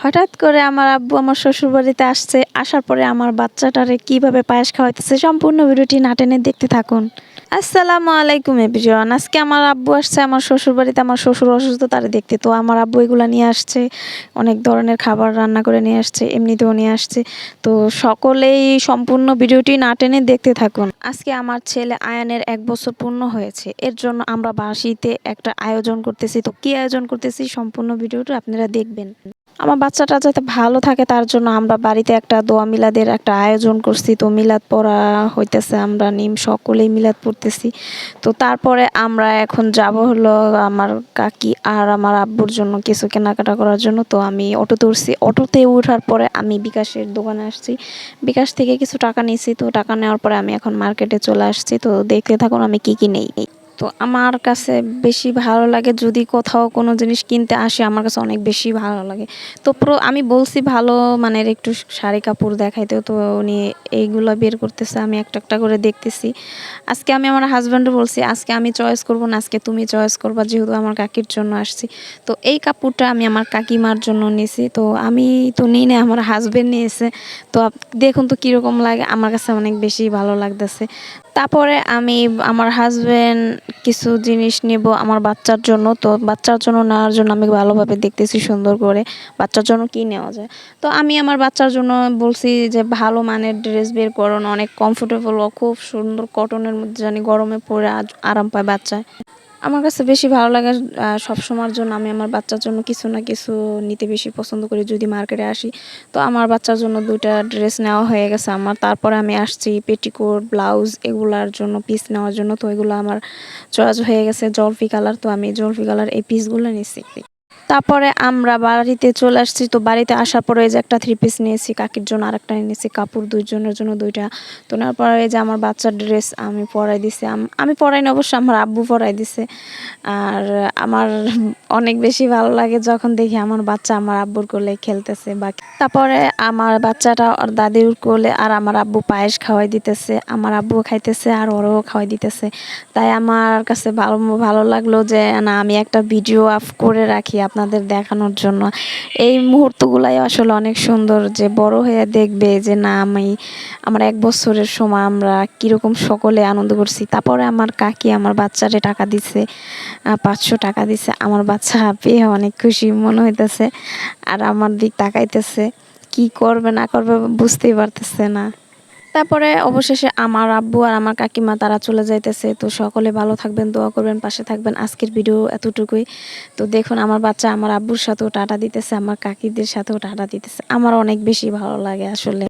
হঠাৎ করে আমার আব্বু আমার শ্বশুরবাড়িতে আসছে। আসার পরে আমার বাচ্চাটারে কিভাবে পায়েস খাওয়াইতেছে সম্পূর্ণ ভিডিওটি না টেনে দেখতে থাকুন। আসসালামু আলাইকুম এভরিওয়ান। আজকে আমার আব্বু আসছে আমার শ্বশুরবাড়িতে, আমার শ্বশুর অসুস্থ তারে দেখতে। তো আমার আব্বু এগুলা নিয়ে আসছে, অনেক ধরনের খাবার রান্না করে নিয়ে আসছে, এমনিতেও নিয়ে আসছে। তো সকলেই সম্পূর্ণ ভিডিওটি না টেনে দেখতে থাকুন। আজকে আমার ছেলে আয়ানের 1 বছর পূর্ণ হয়েছে, এর জন্য আমরা বাসাতে একটা আয়োজন করতেছি। তো কি আয়োজন করতেছি সম্পূর্ণ ভিডিওটা আপনারা দেখবেন। আমার বাচ্চাটা যাতে ভালো থাকে তার জন্য আমরা বাড়িতে একটা দোয়া মিলাদের একটা আয়োজন করছি। তো মিলাদ পড়া হইতেছে, আমরা সকলেই মিলাদ পড়তেছি। তো তারপরে আমরা এখন যাব হলো আমার কাকি আর আমার আব্বুর জন্য কিছু কেনাকাটা করার জন্য। তো আমি অটোতে উঠছি, অটোতে ওঠার পরে আমি বিকাশের দোকানে আসছি, বিকাশ থেকে কিছু টাকা নিয়েছি। তো টাকা নেওয়ার পরে আমি এখন মার্কেটে চলে আসছি। তো দেখতে থাকুন আমি কি কি নেই। তো আমার কাছে বেশি ভালো লাগে যদি কোথাও কোনো জিনিস কিনতে আসি, আমার কাছে অনেক বেশি ভালো লাগে। তো আমি বলছি ভালো মানের একটু শাড়ি কাপড় দেখাইতে, তো উনি এইগুলো বের করতেছে, আমি একটা একটা করে দেখতেছি। আজকে আমি আমার হাজব্যান্ডও বলছি আজকে আমি চয়েস করব না, আজকে তুমি চয়েস করবা, যেহেতু আমার কাকির জন্য আসছি। তো এই কাপড়টা আমি আমার কাকিমার জন্য নিয়েছি। তো আমি তো নিই না, আমার হাজব্যান্ড নিয়েছে। তো দেখুন তো কীরকম লাগে, আমার কাছে অনেক বেশি ভালো লাগতেছে। তারপরে আমি আমার হাজব্যান্ড কিছু জিনিস নেব আমার বাচ্চার জন্য। তো বাচ্চার জন্য নেওয়ার জন্য আমি ভালোভাবে দেখতেছি সুন্দর করে বাচ্চার জন্য কি নেওয়া যায়। তো আমি আমার বাচ্চার জন্য বলছি যে ভালো মানের ড্রেস বের করুন, অনেক কমফোর্টেবল ও খুব সুন্দর কটনের মধ্যে জানি গরমে পরে আরাম পায় বাচ্চায়। আমার কাছে বেশি ভালো লাগে সবসময়ের জন্য আমি আমার বাচ্চার জন্য কিছু না কিছু নিতে বেশি পছন্দ করি যদি মার্কেটে আসি। তো আমার বাচ্চার জন্য 2টা ড্রেস নেওয়া হয়ে গেছে আমার। তারপরে আমি আসছি পেটিকোট, ব্লাউজ এগুলার জন্য পিস নেওয়ার জন্য। তো এগুলো আমার চয়েস হয়ে গেছে জলফি কালার। তো আমি জলফি কালার এই পিসগুলো নিয়েছি। তারপরে আমরা বাড়িতে চলে আসছি। তো বাড়িতে আসার পরে এই যে একটা 3 পিস নিয়েছি, কাকির জন্য আরেকটা নিয়েছি, কাপড় 2 জনের জন্য 2টা। তো নেওয়ার পরে এই যে আমার বাচ্চার ড্রেস আমি পরাই দিছি, আমি পরাইনি অবশ্য, আমার আব্বু পরাই দিছে। আর আমার অনেক বেশি ভালো লাগে যখন দেখি আমার বাচ্চা আমার আব্বুর কোলে খেলতেছে। বা তারপরে আমার বাচ্চাটা ওর দাদির কোলে, আর আমার আব্বু পায়েস খাওয়াই দিতেছে, আমার আব্বু খাইতেছে আর ওরও খাওয়াই দিতেছে। তাই আমার কাছে ভালো লাগলো যে না আমি একটা ভিডিও করে রাখি আপনাদের দেখানোর জন্য। এই মুহূর্তগুলাই আসলে অনেক সুন্দর, যে বড় হয়ে দেখবে যে না আমার 1 বছরের সময় আমরা কীরকম সকলে আনন্দ করছি। তারপরে আমার কাকি আমার বাচ্চারে টাকা দিছে, 500 টাকা দিছে। আমার বাচ্চা পেয়ে অনেক খুশি মনে হইতেছে, আর আমার দিক তাকাইতেছে, কি করবে না করবে বুঝতেই পারতেছে না। তারপরে অবশেষে আমার আব্বু আর আমার কাকিমা তারা চলে যাইতেছে। তো সকলে ভালো থাকবেন, দোয়া করবেন, পাশে থাকবেন। আজকের ভিডিও এতটুকুই। তো দেখুন আমার বাচ্চা আমার আব্বুর সাথেও টাটা দিতেছে, আমার কাকিদের সাথেও টাটা দিতেছে। আমার অনেক বেশি ভালো লাগে আসলে।